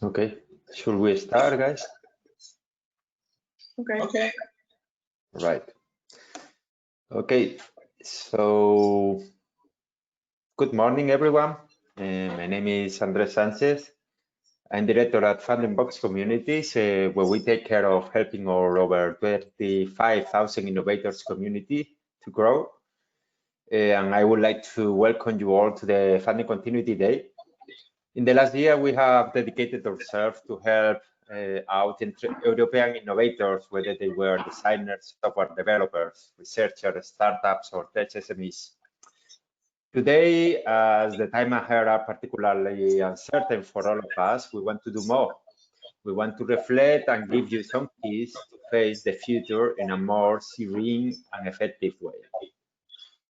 Okay, should we start, guys? Okay. Right. Okay, so good morning, everyone. My name is Andres Sanchez. I'm director at Fundingbox Communities, where we take care of helping our over 25,000 innovators community to grow. And I would like to welcome you all to the Funding Continuity Day. In the last year, we have dedicated ourselves to help out European innovators, whether they were designers, software developers, researchers, startups, or tech SMEs. Today, as the time ahead are particularly uncertain for all of us, we want to do more. We want to reflect and give you some keys to face the future in a more serene and effective way.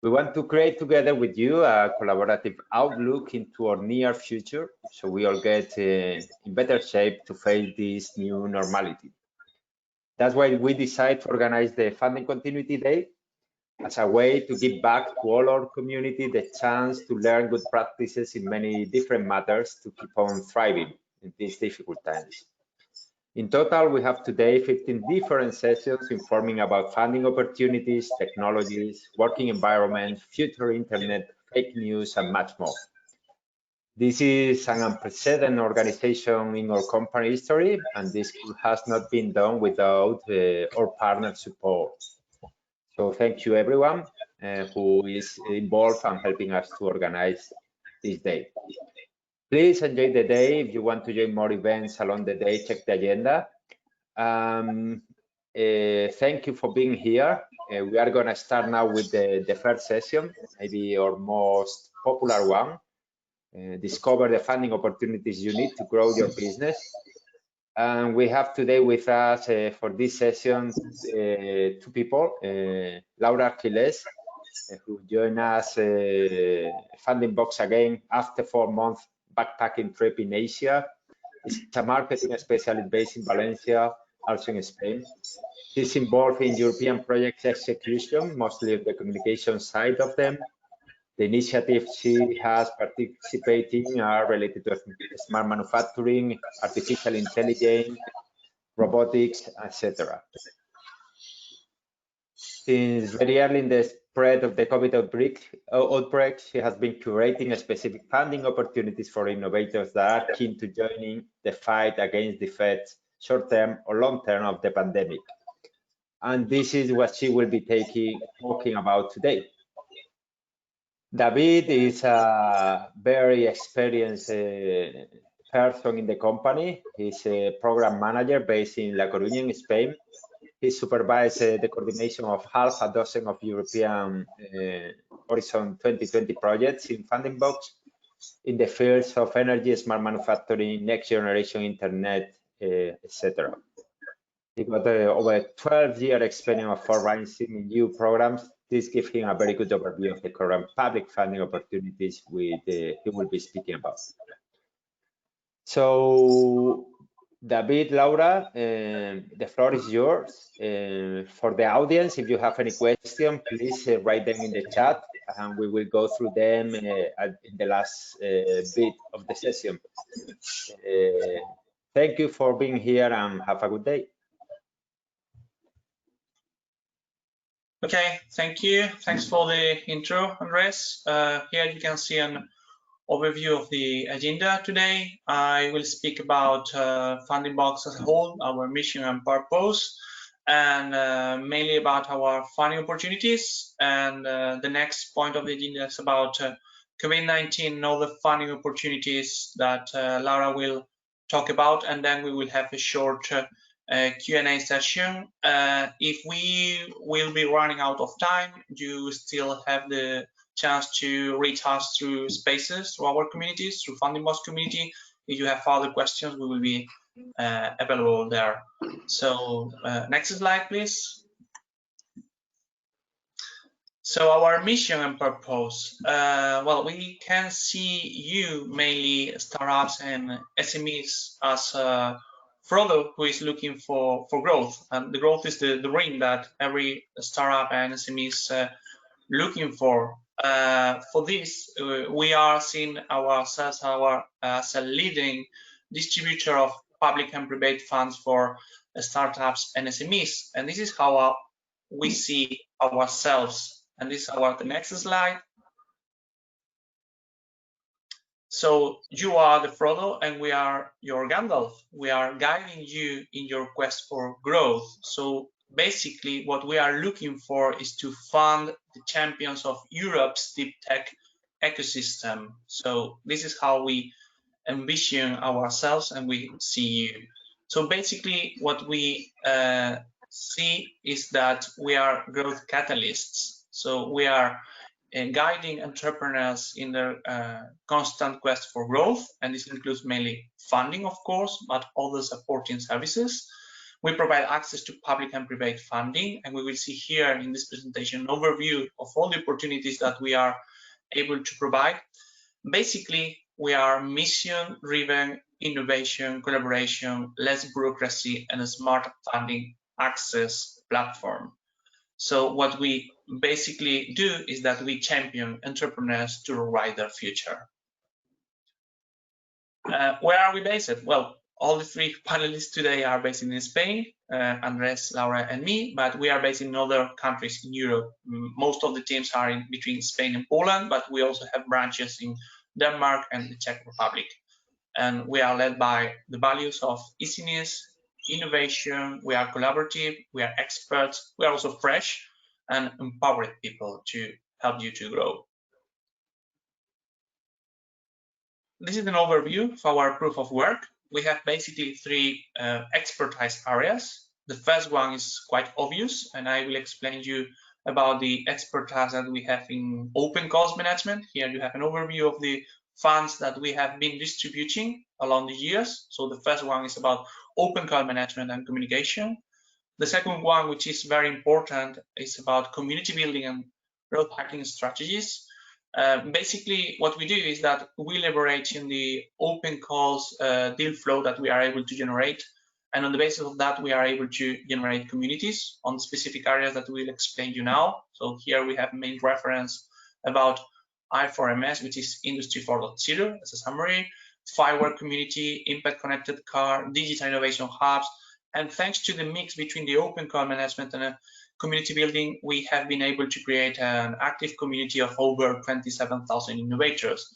We want to create together with you a collaborative outlook into our near future, so we all get in better shape to face this new normality. That's why we decided to organize the Funding Continuity Day as a way to give back to all our community the chance to learn good practices in many different matters to keep on thriving in these difficult times. In total, we have today 15 different sessions informing about funding opportunities, technologies, working environment, future internet, fake news, and much more. This is an unprecedented organization in our company history, and this has not been done without our partner support. So thank you everyone who is involved and helping us to organize this day. Please enjoy the day. If you want to join more events along the day, check the agenda. Thank you for being here. We are going to start now with the first session, maybe our most popular one. Discover the funding opportunities you need to grow your business. And we have today with us for this session two people, Laura Quiles, who joined us Fundingbox again after 4 months backpacking trip in Asia. She's a marketing specialist based in Valencia, also in Spain. She's involved in European project execution, mostly the communication side of them. The initiatives she has participated in are related to smart manufacturing, artificial intelligence, robotics, etc. Since very early in the spread of the COVID outbreak, she has been curating specific funding opportunities for innovators that are keen to join the fight against the effects, short-term or long-term, of the pandemic. And this is what she will be talking about today. David is a very experienced person in the company. He's a program manager based in La Coruña in Spain. He supervised the coordination of half a dozen of European Horizon 2020 projects in Fundingbox in the fields of energy, smart manufacturing, next generation internet, etc. He got over 12-year experience of fundraising in new programs. This gives him a very good overview of the current public funding opportunities he will be speaking about. So, David, Laura, the floor is yours. For the audience, if you have any questions, please write them in the chat, and we will go through them in the last bit of the session. Thank you for being here, and have a good day. Okay, thank you. Thanks for the intro, Andres. Here you can see an overview of the agenda today. I will speak about Fundingbox as a whole, our mission and purpose, and mainly about our funding opportunities. And the next point of the agenda is about COVID-19 and all the funding opportunities that Laura will talk about, and then we will have a short Q&A session. If we will be running out of time, you still have the chance to reach us through spaces, through our communities, through Fundingbox community. If you have further questions, we will be available there. So next slide, please. So our mission and purpose. Well, we can see you mainly startups and SMEs as a product who is looking for growth, and the growth is the ring that every startup and SME is looking for. For this, we are seeing ourselves as a leading distributor of public and private funds for startups and SMEs. And this is how we see ourselves. And this is the next slide. So you are the Frodo and we are your Gandalf. We are guiding you in your quest for growth. So basically what we are looking for is to fund the champions of Europe's deep tech ecosystem. So this is how we envision ourselves and we see you. So basically what we see is that we are growth catalysts. So we are guiding entrepreneurs in their constant quest for growth, and this includes mainly funding, of course, but other supporting services. We provide access to public and private funding, and we will see here in this presentation an overview of all the opportunities that we are able to provide. Basically, we are mission-driven innovation, collaboration, less bureaucracy, and a smart funding access platform. So what we basically do is that we champion entrepreneurs to rewrite their future. Where are we based? Well, all the three panelists today are based in Spain, Andres, Laura, and me, but we are based in other countries in Europe. Most of the teams are in between Spain and Poland, but we also have branches in Denmark and the Czech Republic. And we are led by the values of easiness, innovation, we are collaborative, we are experts, we are also fresh and empowered people to help you to grow. This is an overview of our proof of work. We have basically three expertise areas. The first one is quite obvious, and I will explain you about the expertise that we have in open cost management. Here you have an overview of the funds that we have been distributing along the years. So the first one is about open call management and communication. The second one, which is very important, is about community building and growth hacking strategies. Basically, what we do is that we leverage in the open calls deal flow that we are able to generate. And on the basis of that, we are able to generate communities on specific areas that we'll explain you now. So here we have main reference about I4MS, which is Industry 4.0 as a summary, Fireware community, Impact Connected Car, Digital Innovation Hubs, and thanks to the mix between the open call management and community building, we have been able to create an active community of over 27,000 innovators.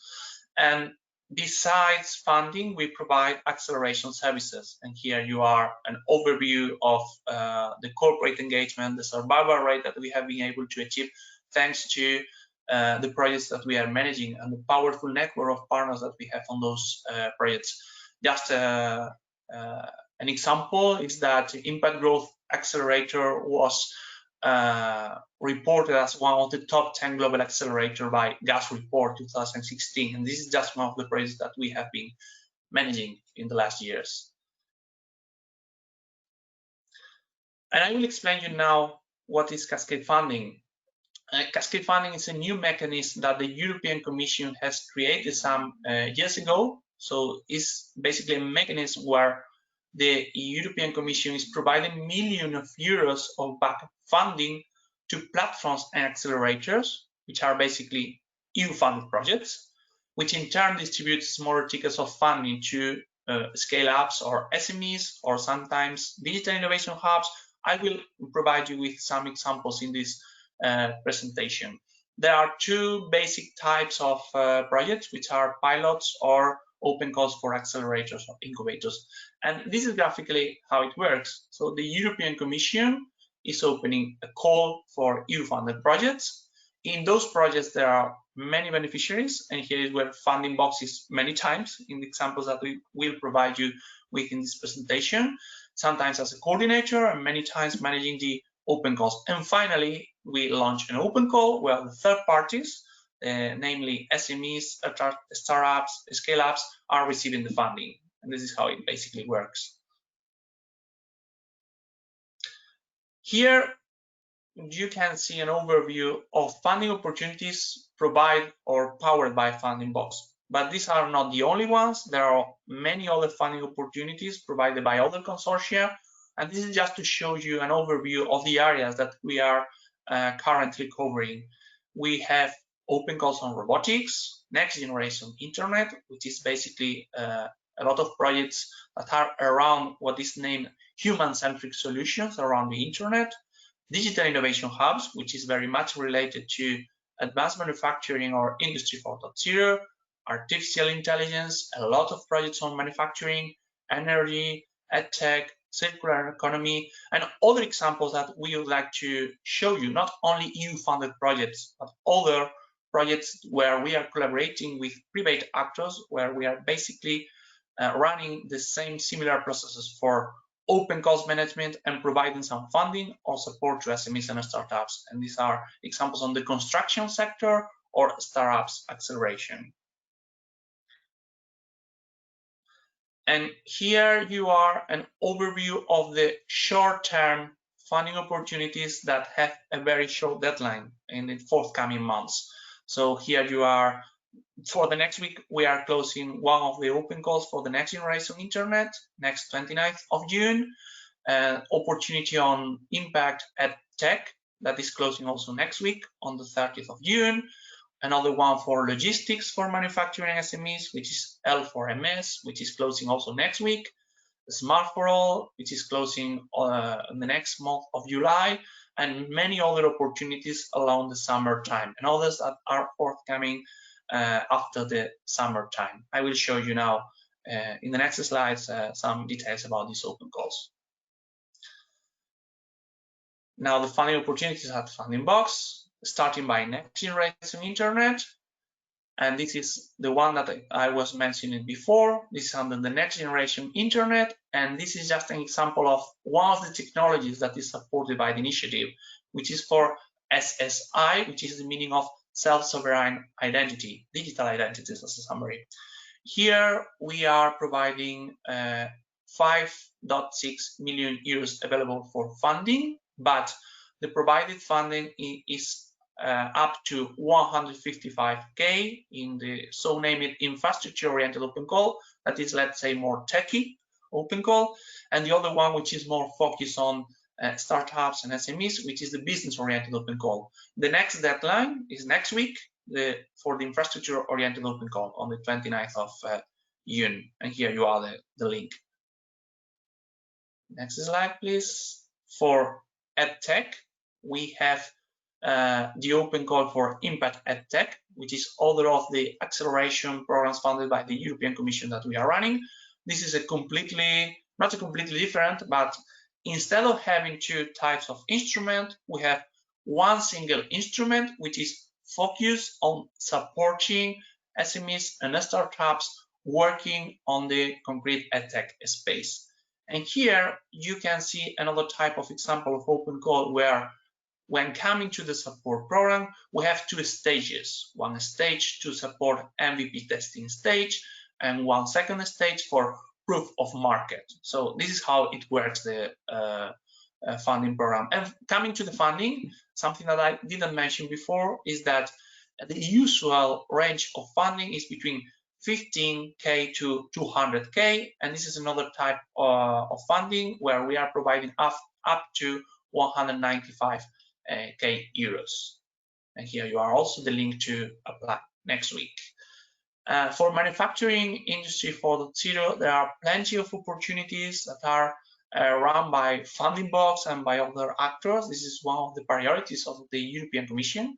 And besides funding, we provide acceleration services. And here you are an overview of the corporate engagement, the survival rate that we have been able to achieve thanks to the projects that we are managing and the powerful network of partners that we have on those projects. Just an example is that Impact Growth Accelerator was reported as one of the top 10 global accelerator by Gas Report 2016. And this is just one of the projects that we have been managing in the last years. And I will explain you now what is Cascade funding. Cascade funding is a new mechanism that the European Commission has created some years ago. So it's basically a mechanism where the European Commission is providing millions of euros of backup funding to platforms and accelerators, which are basically EU-funded projects, which in turn distribute smaller tickets of funding to scale-ups or SMEs, or sometimes digital innovation hubs. I will provide you with some examples in this presentation. There are two basic types of projects, which are pilots or open calls for accelerators or incubators. And this is graphically how it works. So the European Commission is opening a call for EU-funded projects. In those projects, there are many beneficiaries, and here is where Fundingbox is many times in the examples that we will provide you with in this presentation, sometimes as a coordinator and many times managing the open calls. And finally, we launch an open call where the third parties, namely SMEs, startups, scale-ups, are receiving the funding. And this is how it basically works. Here, you can see an overview of funding opportunities provided or powered by Fundingbox. But these are not the only ones. There are many other funding opportunities provided by other consortia. And this is just to show you an overview of the areas that we are currently covering. We have open calls on robotics, next generation internet, which is basically a lot of projects that are around what is named human-centric solutions around the internet, digital innovation hubs, which is very much related to advanced manufacturing or industry 4.0, artificial intelligence, a lot of projects on manufacturing, energy, EdTech, circular economy, and other examples that we would like to show you, not only EU-funded projects, but other projects where we are collaborating with private actors, where we are basically running the same similar processes for open calls management and providing some funding or support to SMEs and startups. And these are examples on the construction sector or startups acceleration. And here you are an overview of the short-term funding opportunities that have a very short deadline in the forthcoming months. So here you are, for the next week, we are closing one of the open calls for the next generation internet, next 29th of June, opportunity on impact EdTech that is closing also next week on the 30th of June. Another one for logistics for manufacturing SMEs, which is L4MS, which is closing also next week. Smart for All, which is closing in the next month of July, and many other opportunities along the summer time, and others that are forthcoming after the summer time. I will show you now in the next slides some details about these open calls. Now the funding opportunities at Fundingbox, starting by next generation internet, and this is the one that I was mentioning before. This is under the next generation internet, and this is just an example of one of the technologies that is supported by the initiative, which is for SSI, which is the meaning of self-sovereign identity, digital identities as a summary. Here we are providing 5.6 million euros available for funding, but the provided funding is up to 155K in the so-named infrastructure-oriented open call, that is, let's say, more techy open call, and the other one, which is more focused on startups and SMEs, which is the business-oriented open call. The next deadline is next week for the infrastructure-oriented open call on the 29th of June, and here you are the link. Next slide, please. For EdTech, we have the open call for Impact EdTech, which is other of the acceleration programs funded by the European Commission that we are running. This is not a completely different, but instead of having two types of instrument, we have one single instrument which is focused on supporting SMEs and startups working on the concrete EdTech space. And here you can see another type of example of open call where, when coming to the support program, we have two stages. One stage to support MVP testing stage, and one second stage for proof of market. So this is how it works, the funding program. And coming to the funding, something that I didn't mention before is that the usual range of funding is between 15K to 200K, and this is another type of funding where we are providing up to 195K euros. And here you are also the link to apply next week. For manufacturing industry 4.0, there are plenty of opportunities that are run by Fundingbox and by other actors. This is one of the priorities of the European Commission,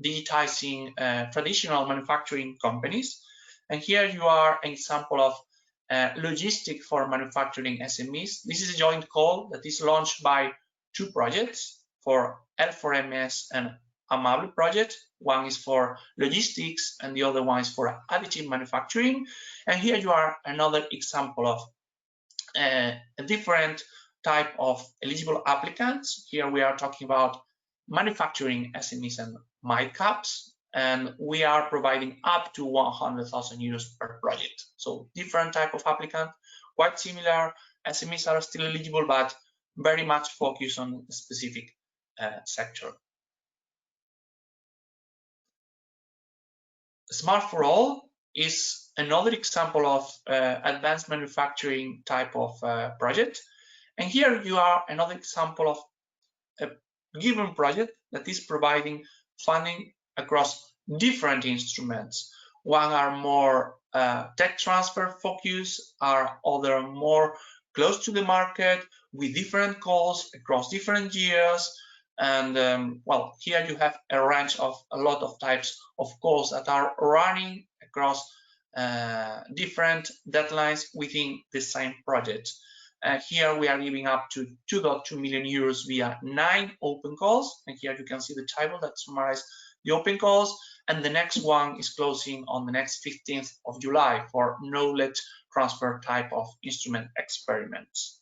digitizing traditional manufacturing companies. And here you are an example of logistics for manufacturing SMEs. This is a joint call that is launched by two projects, for L4MS and Amable project. One is for logistics and the other one is for additive manufacturing. And here you are another example of a different type of eligible applicants. Here we are talking about manufacturing SMEs and mid-caps, and we are providing up to 100,000 euros per project. So different type of applicant, quite similar. SMEs are still eligible, but very much focused on a specific sector. Smart for All is another example of advanced manufacturing type of project. And here you are another example of a given project that is providing funding across different instruments. One are more tech transfer focused, other more close to the market with different calls across different years. And well, here you have a range of a lot of types of calls that are running across different deadlines within the same project. Here we are giving up to 2.2 million euros via 9 open calls, and here you can see the table that summarizes the open calls, and the next one is closing on the next 15th of July for knowledge transfer type of instrument experiments.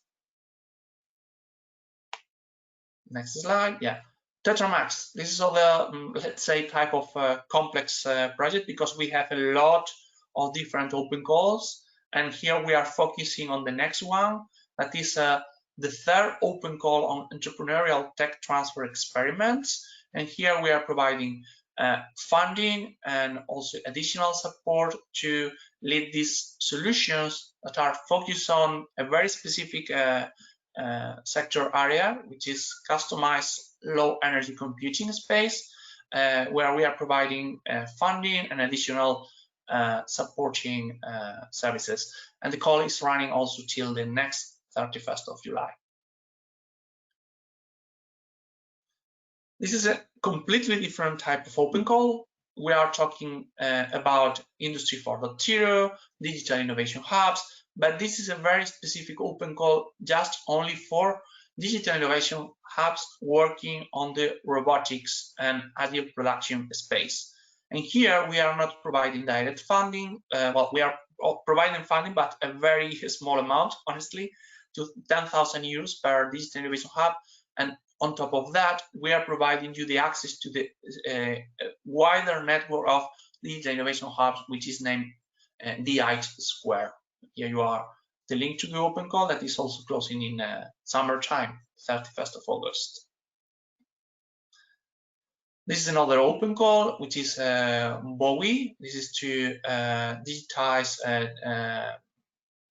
Next slide. Yeah, Datamax. This is other, let's say, type of complex project because we have a lot of different open calls, and here we are focusing on the next one. That is the third open call on entrepreneurial tech transfer experiments, and here we are providing funding and also additional support to lead these solutions that are focused on a very specific sector area, which is customized low energy computing space, where we are providing funding and additional supporting services. And the call is running also till the next 31st of July. This is a completely different type of open call. We are talking about Industry 4.0, digital innovation hubs, but this is a very specific open call just only for digital innovation hubs working on the robotics and additive production space. And here we are not providing direct funding. Well, we are providing funding, but a very small amount, honestly, to 10,000 euros per digital innovation hub. And on top of that, we are providing you the access to the wider network of digital innovation hubs, which is named DI Square. Here you are the link to the open call that is also closing in summertime, 31st of August. This is another open call, which is BOWI. This is to digitize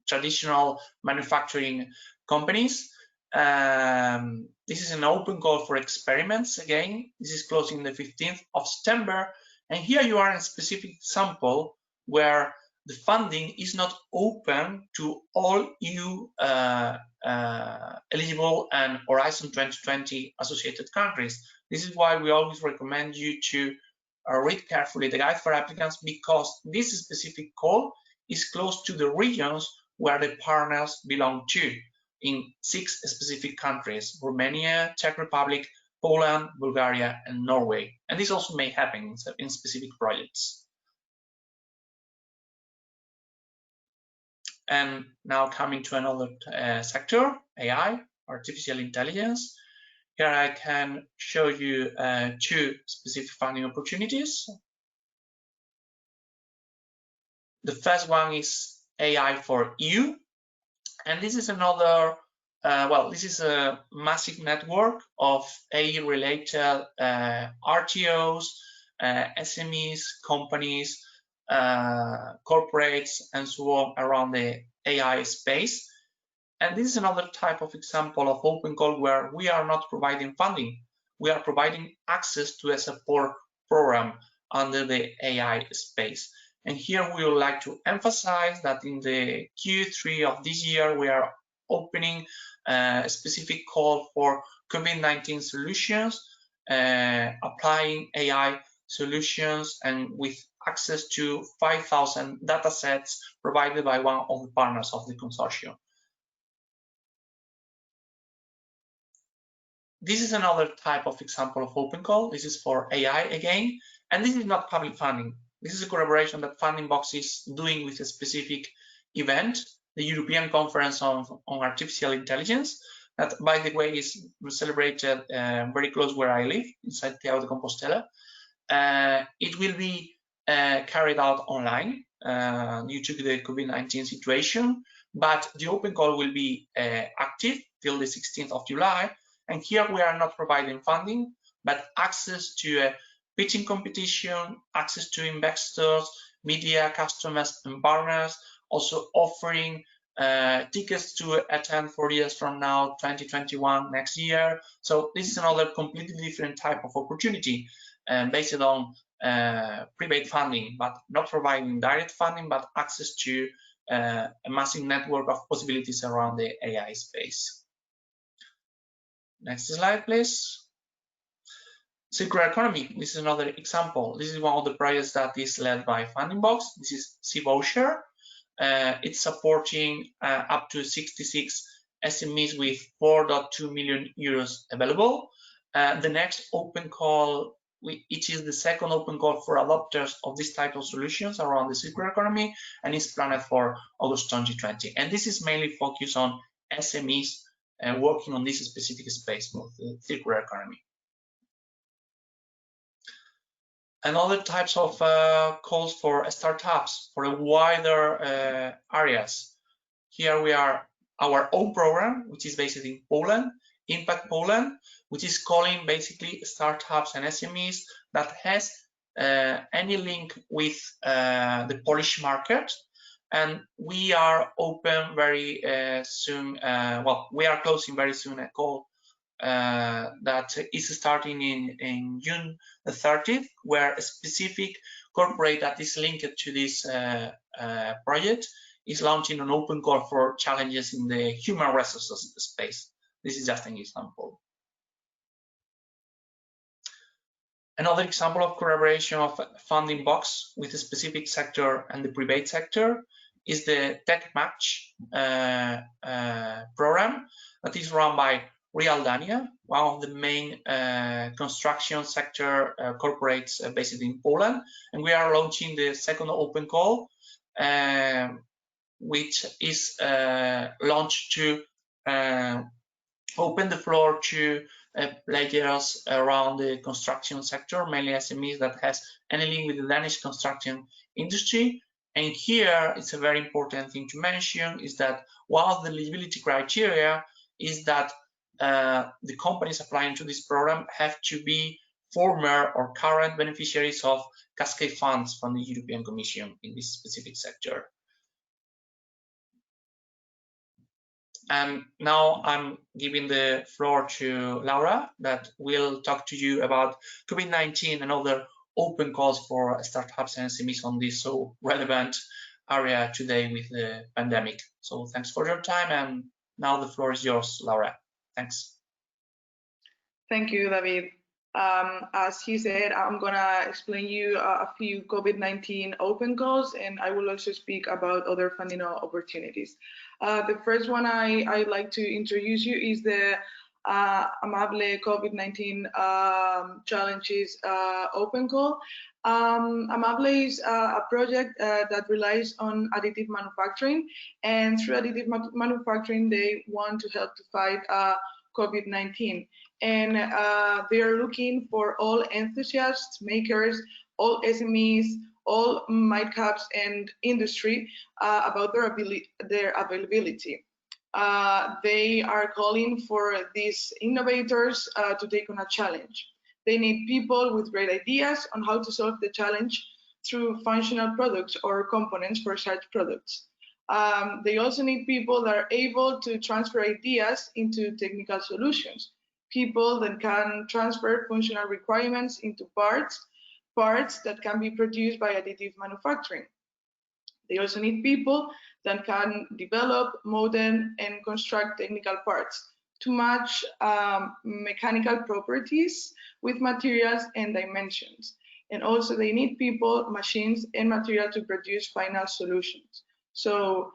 traditional manufacturing companies. This is an open call for experiments. Again, this is closing the 15th of September. And here you are in a specific sample where the funding is not open to all EU eligible and Horizon 2020 associated countries. This is why we always recommend you to read carefully the guide for applicants, because this specific call is close to the regions where the partners belong to in 6 specific countries: Romania, Czech Republic, Poland, Bulgaria, and Norway. And this also may happen in specific projects. And now coming to another sector, AI, artificial intelligence. Here I can show you 2 specific funding opportunities. The first one is AI for EU, and this is another, well, this is a massive network of AI-related RTOs, SMEs, companies, corporates, and so on around the AI space. And this is another type of example of open call where we are not providing funding. We are providing access to a support program under the AI space. And here we would like to emphasize that in the Q3 of this year, we are opening a specific call for COVID-19 solutions, applying AI solutions, and with access to 5,000 data sets provided by one of the partners of the consortium. This is another type of example of open call. This is for AI again, and this is not public funding. This is a collaboration that Fundingbox is doing with a specific event, the European Conference on Artificial Intelligence, that, by the way, is celebrated very close where I live, in Santiago de Compostela. It will be carried out online due to the COVID-19 situation, but the open call will be active till the 16th of July. And here we are not providing funding, but access to a pitching competition, access to investors, media, customers, and partners, also offering tickets to attend 4 years from now, 2021, next year. So this is another completely different type of opportunity based on private funding, but not providing direct funding, but access to a massive network of possibilities around the AI space. Next slide, please. Circular economy, this is another example. This is one of the projects that is led by Fundingbox. This is C-Voucher. It's supporting up to 66 SMEs with 4.2 million euros available. The next open call, which is the second open call for adopters of this type of solutions around the circular economy, and is planned for August 2020. And this is mainly focused on SMEs working on this specific space of the circular economy. And other types of calls for startups for a wider areas. Here we are our own program, which is based in Poland, Impact Poland, which is calling basically startups and SMEs that has any link with the Polish market. And we are open very soon. Well, we are closing very soon a call that is starting in June the 30th, where a specific corporate that is linked to this project is launching an open call for challenges in the human resources space. This is just an example. Another example of collaboration of Fundingbox with a specific sector and the private sector is the Techmatch program that is run by Realdania, one of the main construction sector corporates based in Poland. And we are launching the second open call, which is launched to open the floor to players around the construction sector, mainly SMEs that has any link with the Danish construction industry. And here it's a very important thing to mention is that one of the eligibility criteria is that the companies applying to this program have to be former or current beneficiaries of Cascade funds from the European Commission in this specific sector. And now I'm giving the floor to Laura that will talk to you about COVID-19 and other open calls for startups and SMEs on this so relevant area today with the pandemic. So thanks for your time, and now the floor is yours, Laura. Thanks. Thank you, David. As he said, I'm gonna explain you a few COVID-19 open calls, and I will also speak about other funding opportunities. The first one I'd like to introduce you is the Amable COVID-19 challenges open call. Amable is a project that relies on additive manufacturing, and through additive manufacturing, they want to help to fight COVID-19. And they are looking for all enthusiasts, makers, all SMEs, all mid-caps and industry about their availability. They are calling for these innovators to take on a challenge. They need people with great ideas on how to solve the challenge through functional products or components for such products. They also need people that are able to transfer ideas into technical solutions, people that can transfer functional requirements into parts that can be produced by additive manufacturing. They also need people that can develop, model, and construct technical parts to match mechanical properties with materials and dimensions. And also they need people, machines, and material to produce final solutions. So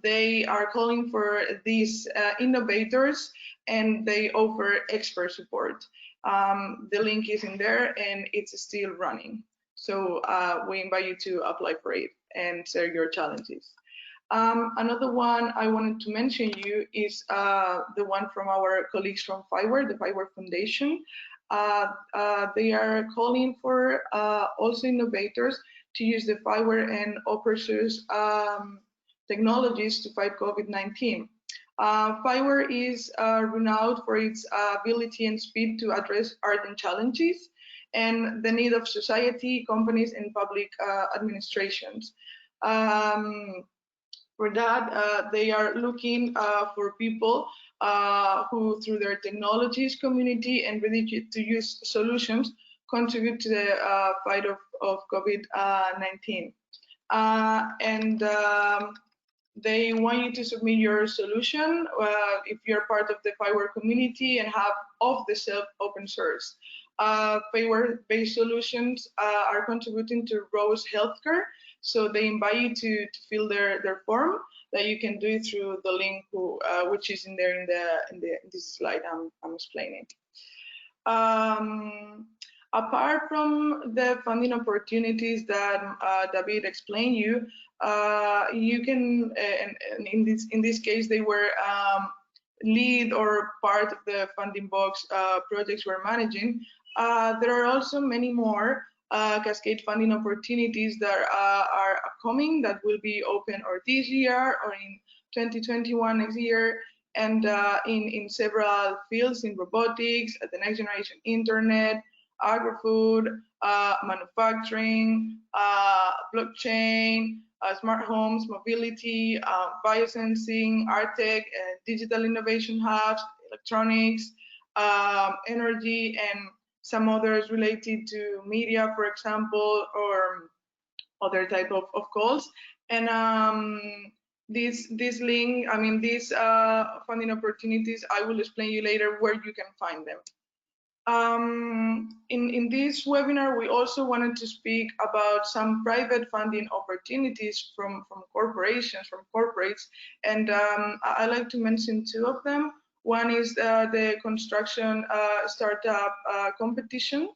they are calling for these innovators, and they offer expert support. The link is in there and it's still running. So we invite you to apply for it and share your challenges. Another one I wanted to mention you is the one from our colleagues from Fiverr, the Fiverr Foundation. They are calling for also innovators to use the Fiverr and open source technologies to fight COVID-19. Fiverr is renowned for its ability and speed to address ardent challenges and the need of society, companies, and public administrations. For that, they are looking for people who, through their technologies, community, and ready to use solutions, contribute to the fight of COVID-19. They want you to submit your solution if you're part of the Fiverr community and have off-the-shelf open source. Fiverr-based solutions are contributing to Rose Healthcare, so they invite you to fill their form that you can do it through the link which is in there in this slide I'm explaining. Apart from the funding opportunities that David explained you can, and in this case, they were lead or part of the Fundingbox projects we're managing. There are also many more Cascade funding opportunities that are upcoming that will be open or this year or in 2021 next year, and in several fields, in robotics, the next generation internet, agri-food, manufacturing, blockchain, smart homes, mobility, biosensing, EdTech, digital innovation hubs, electronics, energy, and some others related to media, for example, or other type of calls. And this link, I mean, these funding opportunities, I will explain you later where you can find them. In this webinar, we also wanted to speak about some private funding opportunities from corporations, from corporates, and I like to mention two of them. One is the construction startup competition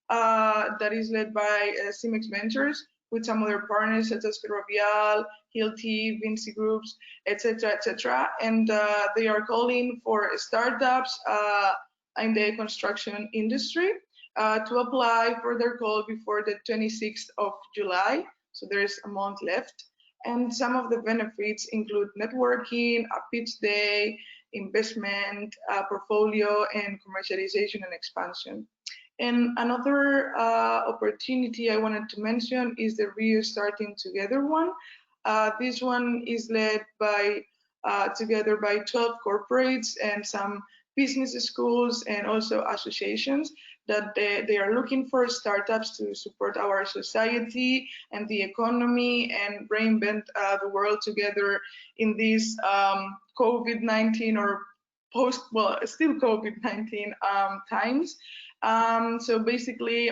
that is led by CIMEX Ventures with some other partners such as Ferrovial, Hilti, Vinci Groups, etc., etc. And they are calling for startups in the construction industry to apply for their call before the 26th of July. So there's a month left. And some of the benefits include networking, a pitch day, investment, portfolio, and commercialization and expansion. And another opportunity I wanted to mention is the Restarting Together one. This one is led by together by 12 corporates and some business schools and also associations that they are looking for startups to support our society and the economy and reinvent the world together in this COVID-19 or post, well, still COVID-19 times. So basically,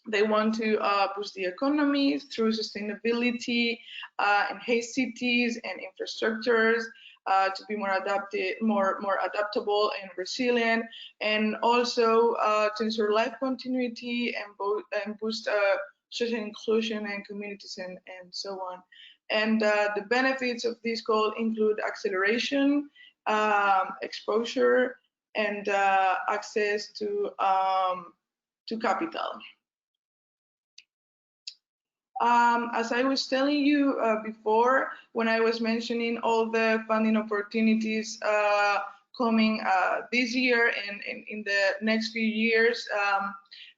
they want to boost the economy through sustainability, enhance cities and infrastructures, to be more adaptable and resilient, and also to ensure life continuity and boost social inclusion and communities and so on. And the benefits of this goal include acceleration, exposure, and access to capital. As I was telling you before, when I was mentioning all the funding opportunities coming this year and in the next few years,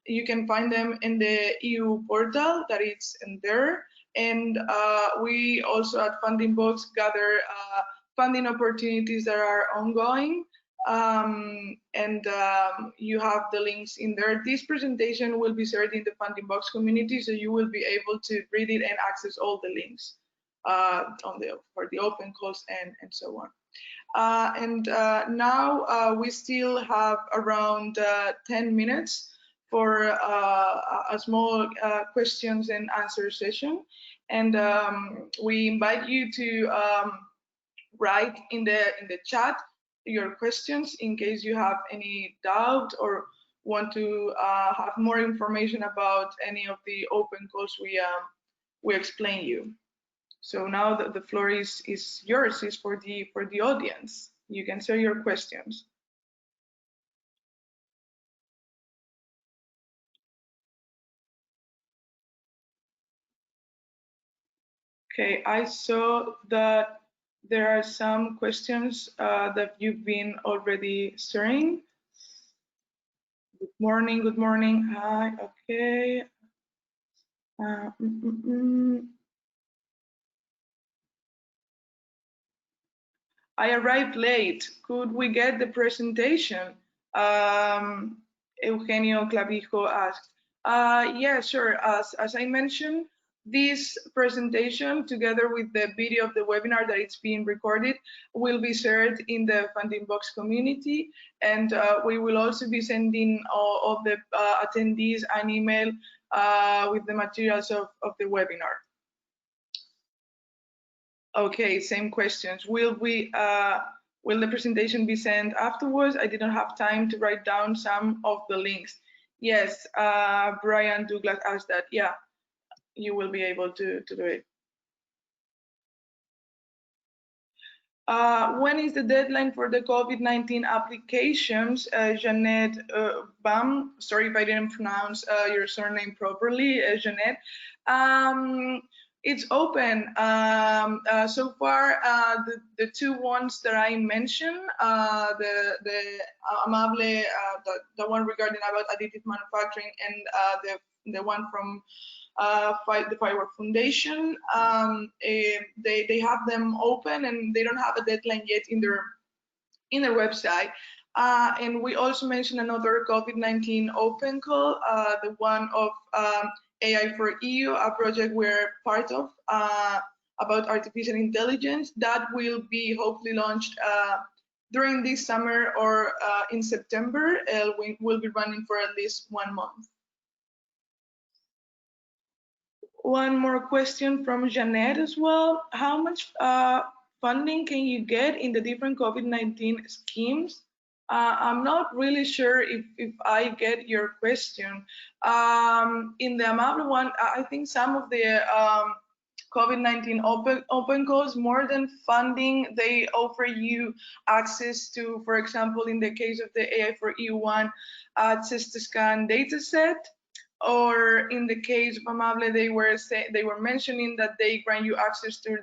you can find them in the EU portal that is in there. And we also at Fundingbox gather funding opportunities that are ongoing. You have the links in there. This presentation will be shared in the Fundingbox community, so you will be able to read it and access all the links for the open calls and so on. Now we still have around 10 minutes for a small questions and answer session, and we invite you to write in the chat your questions in case you have any doubt or want to have more information about any of the open calls we explain you. So now the floor is yours, is for the audience. You can share your questions. Okay, I saw that there are some questions that you've been already sharing. Good morning, hi, okay. I arrived late, could we get the presentation? Eugenio Clavijo asked. Yeah, sure. As I mentioned, this presentation, together with the video of the webinar that it's being recorded, will be shared in the Fundingbox community, and we will also be sending all of the attendees an email with the materials of the webinar. Okay, same questions. Will the presentation be sent afterwards? I didn't have time to write down some of the links. Yes, Brian Douglas asked that. Yeah, you will be able to do it. When is the deadline for the COVID-19 applications? Jeanette Bam, sorry if I didn't pronounce your surname properly, Jeanette. It's open. So far, the two ones that I mentioned, the Amable, the one regarding about additive manufacturing, and the one from the Firework Foundation, they have them open and they don't have a deadline yet in their website. And we also mentioned another COVID-19 open call, the one of AI for EU, a project we're part of about artificial intelligence that will be hopefully launched during this summer or in September. We will be running for at least 1 month. One more question from Jeanette as well. How much funding can you get in the different COVID-19 schemes? I'm not really sure if I get your question. In the Amable one, I think some of the COVID-19 open calls, more than funding, they offer you access to, for example, in the case of the AI for EU one, access to scan data set. Or in the case of Amable, they were mentioning that they grant you access to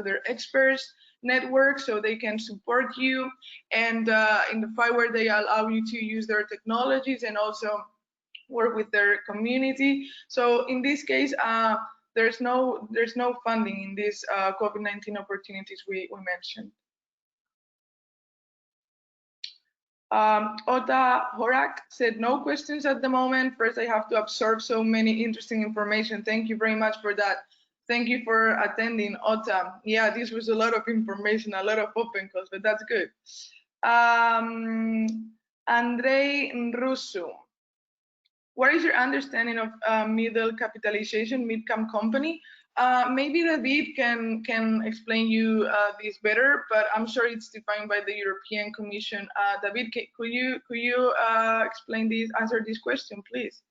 their experts network, so they can support you. And in the Firework, they allow you to use their technologies and also work with their community. So in this case, there's no funding in these COVID-19 opportunities we mentioned. Ota Horak said no questions at the moment. First, I have to absorb so many interesting information. Thank you very much for that. Thank you for attending, Ota. Yeah, this was a lot of information, a lot of open calls, but that's good. Andrei Nrusu, what is your understanding of middle capitalization, mid-cap company? Maybe David can explain you this better, but I'm sure it's defined by the European Commission. David, could you explain this, answer this question, please?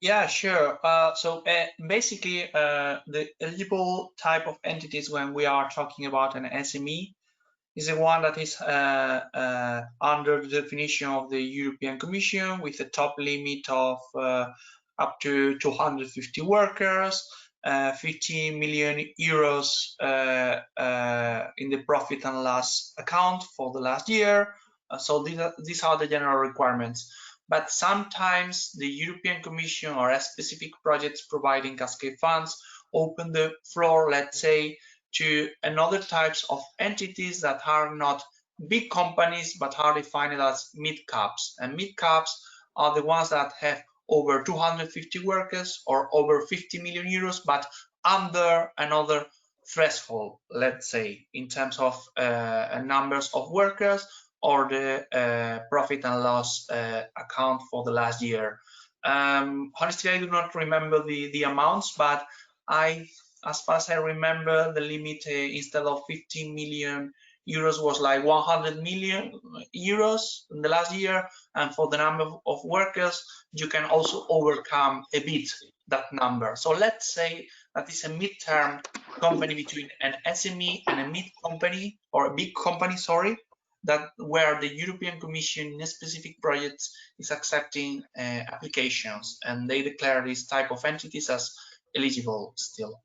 Yeah, sure. So basically, the eligible type of entities when we are talking about an SME is the one that is under the definition of the European Commission, with a top limit of up to 250 workers, 50 million euros in the profit and loss account for the last year. So these are the general requirements. But sometimes the European Commission or specific projects providing Cascade funds open the floor, let's say, to another types of entities that are not big companies but are defined as mid-caps. And mid-caps are the ones that have over 250 workers or over 50 million euros, but under another threshold, let's say, in terms of numbers of workers or the profit and loss account for the last year. Honestly, I do not remember the amounts, but as far as I remember, the limit instead of 15 million euros was like 100 million euros in the last year. And for the number of workers, you can also overcome a bit that number. So let's say that is a mid-term company between an SME and a mid company, or a big company, sorry, that where the European Commission in specific projects is accepting applications, and they declare these type of entities as eligible still.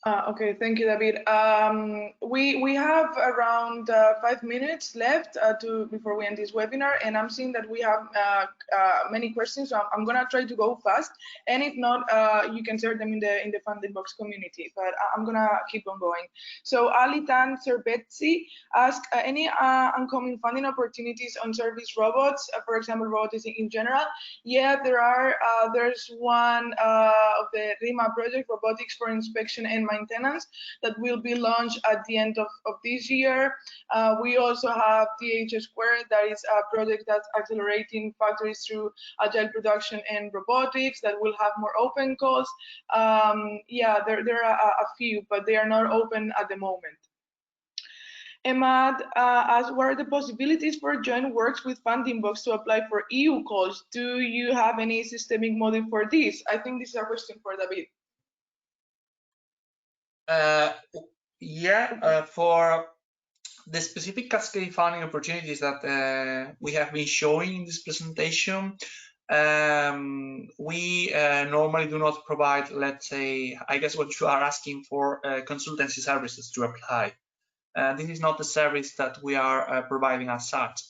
Okay, thank you, David. We have around 5 minutes left before we end this webinar, and I'm seeing that we have many questions. So I'm gonna try to go fast, and if not, you can share them in the Fundingbox community. But I'm gonna keep on going. So Ali Tan Serbetsi asked any upcoming funding opportunities on service robots, for example, robotics in general. Yeah, there are. There's one of the RIMA project, robotics for inspection and maintenance, that will be launched at the end of this year. We also have DH Squared, that is a project that's accelerating factories through agile production and robotics, that will have more open calls. Yeah, there are a few, but they are not open at the moment. Emad asked, what are the possibilities for joint works with Fundingbox to apply for EU calls? Do you have any systemic model for this? I think this is a question for David. For the specific Cascade funding opportunities that we have been showing in this presentation, we normally do not provide, let's say, I guess what you are asking for, consultancy services to apply. This is not the service that we are providing as such.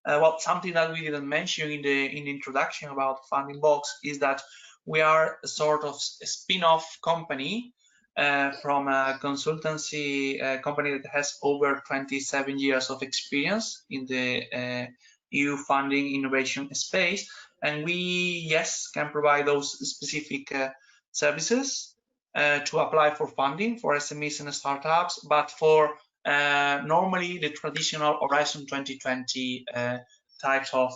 Well, something that we didn't mention in the introduction about Fundingbox is that we are a sort of a spin-off company from a consultancy company that has over 27 years of experience in the EU funding innovation space, and we, yes, can provide those specific services to apply for funding for SMEs and startups, but for normally the traditional Horizon 2020 types of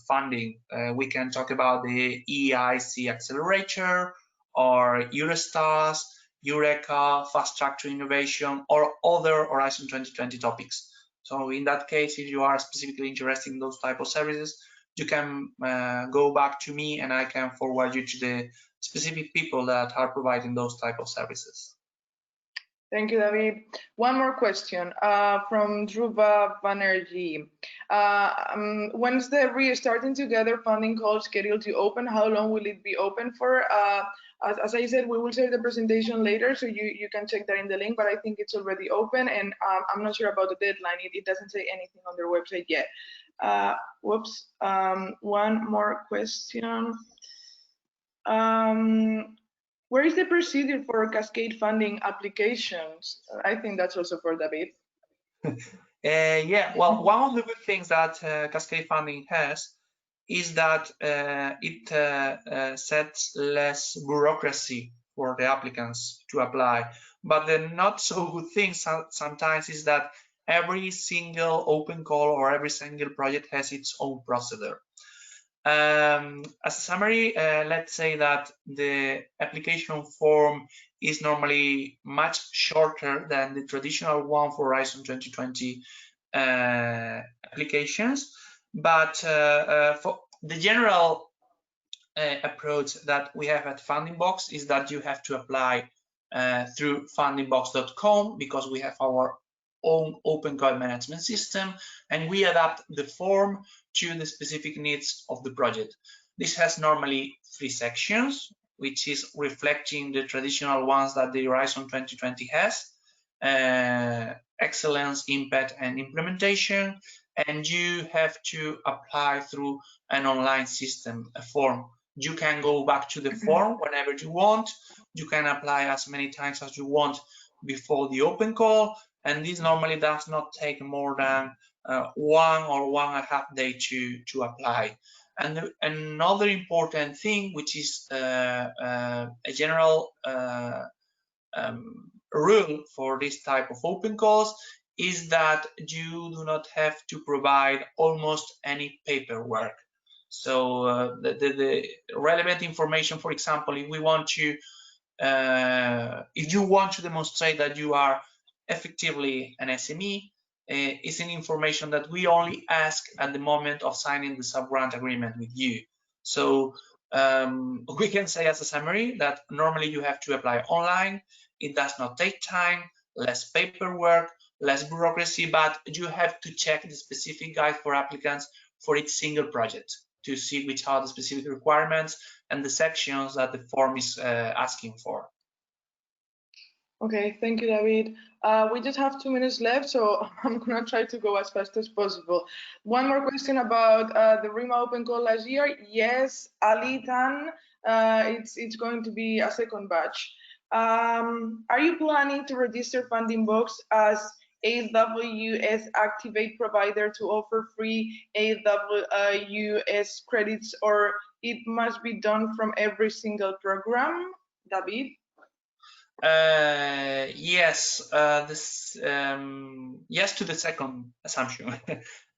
funding. We can talk about the EIC Accelerator, or Eurostars, Eureka, Fast Track to Innovation, or other Horizon 2020 topics. So in that case, if you are specifically interested in those type of services, you can go back to me and I can forward you to the specific people that are providing those type of services. Thank you, David. One more question from Dhruva Banerjee. When's the Restarting Together funding call scheduled to open? How long will it be open for? As I said, we will share the presentation later, so you can check that in the link, but I think it's already open, and I'm not sure about the deadline. It doesn't say anything on their website yet. Whoops. One more question. Where is the procedure for Cascade funding applications? I think that's also for David. Yeah, well, one of the good things that Cascade funding has is that it sets less bureaucracy for the applicants to apply. But the not so good thing sometimes is that every single open call or every single project has its own procedure. As a summary, let's say that the application form is normally much shorter than the traditional one for Horizon 2020 applications, but for the general approach that we have at Fundingbox is that you have to apply through fundingbox.com, because we have our own open code management system, and we adapt the form to the specific needs of the project. This has normally 3 sections, which is reflecting the traditional ones that the Horizon 2020 has: excellence, impact, and implementation. And you have to apply through an online system, a form. You can go back to the form whenever you want. You can apply as many times as you want before the open call, and this normally does not take more than 1 or 1.5 days to apply. And another important thing, which is a general rule for this type of open calls, is that you do not have to provide almost any paperwork. So the relevant information, for example, if we want to, if you want to demonstrate that you are effectively an SME, is an information that we only ask at the moment of signing the sub-grant agreement with you. So we can say as a summary that normally you have to apply online. It does not take time, less paperwork, less bureaucracy, but you have to check the specific guide for applicants for each single project to see which are the specific requirements and the sections that the form is asking for. Okay, thank you, David. We just have 2 minutes left, so I'm gonna try to go as fast as possible. One more question about the RIMA Open Call last year. Yes, Ali Tan, it's going to be a second batch. Are you planning to register Fundingbox as AWS Activate provider to offer free AWS credits, or it must be done from every single program? David? Yes, yes to the second assumption.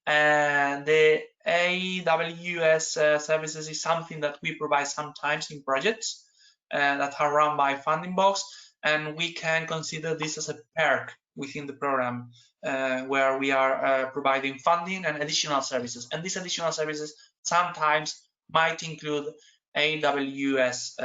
And the AWS services is something that we provide sometimes in projects that are run by Fundingbox, and we can consider this as a perk within the program where we are providing funding and additional services. And these additional services sometimes might include AWS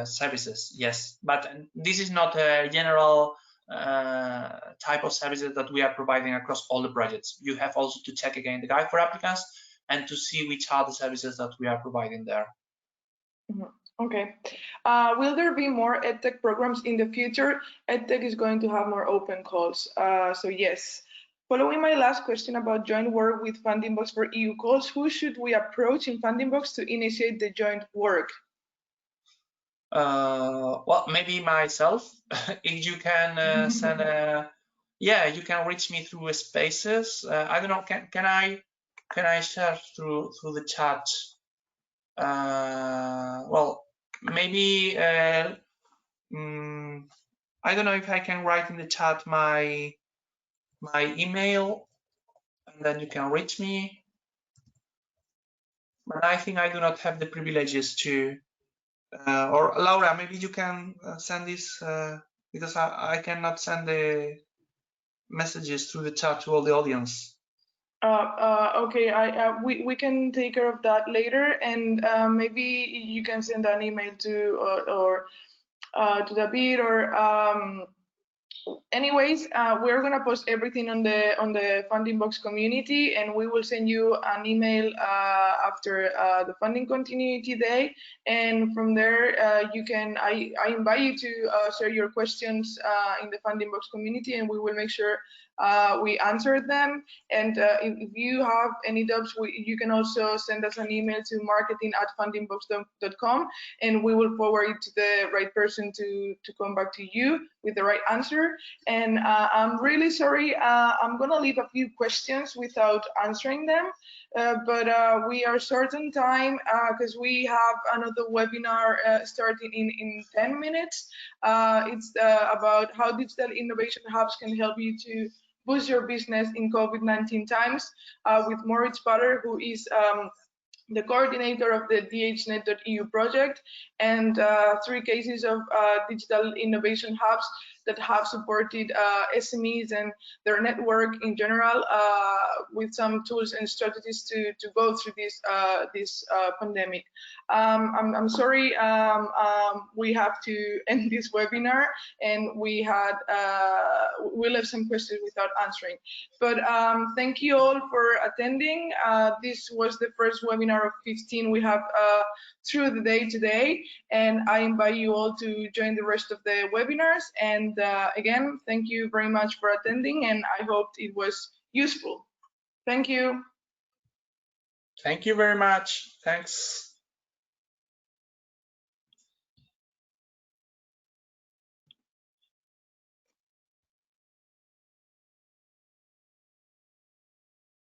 services, yes, but this is not a general type of services that we are providing across all the projects. You have also to check again the guide for applicants and to see which are the services that we are providing there. Okay. Will there be more EdTech programs in the future? EdTech is going to have more open calls. So yes. Following my last question about joint work with Fundingbox for EU calls, who should we approach in Fundingbox to initiate the joint work? Well, maybe myself. If you can send a, yeah, you can reach me through Spaces. I don't know. Can I share through the chat? Well, maybe I don't know if I can write in the chat my email, and then you can reach me. But I think I do not have the privileges to. Or Laura, maybe you can send this because I cannot send the messages through the chat to all the audience. Okay, we can take care of that later, and maybe you can send an email to or to David, or anyways, we're gonna post everything on the Fundingbox community, and we will send you an email after the Funding Continuity Day, and from there you can. I invite you to share your questions in the Fundingbox community, and we will make sure we answer them. And if you have any doubts, you can also send us an email to marketing@fundingbox.com, and we will forward it to the right person to come back to you with the right answer. And I'm really sorry, I'm gonna leave a few questions without answering them, but we are short on time because we have another webinar starting in 10 minutes. It's about how digital innovation hubs can help you to boost your business in COVID-19 times, with Moritz Butter, who is the coordinator of the dhnet.eu project, and 3 cases of digital innovation hubs that have supported SMEs and their network in general with some tools and strategies to go through this pandemic. I'm sorry, we have to end this webinar, and we left some questions without answering. But thank you all for attending. This was the first webinar of 15 we have through the day today, and I invite you all to join the rest of the webinars. And again, thank you very much for attending, and I hope it was useful. Thank you. Thank you very much. Thanks.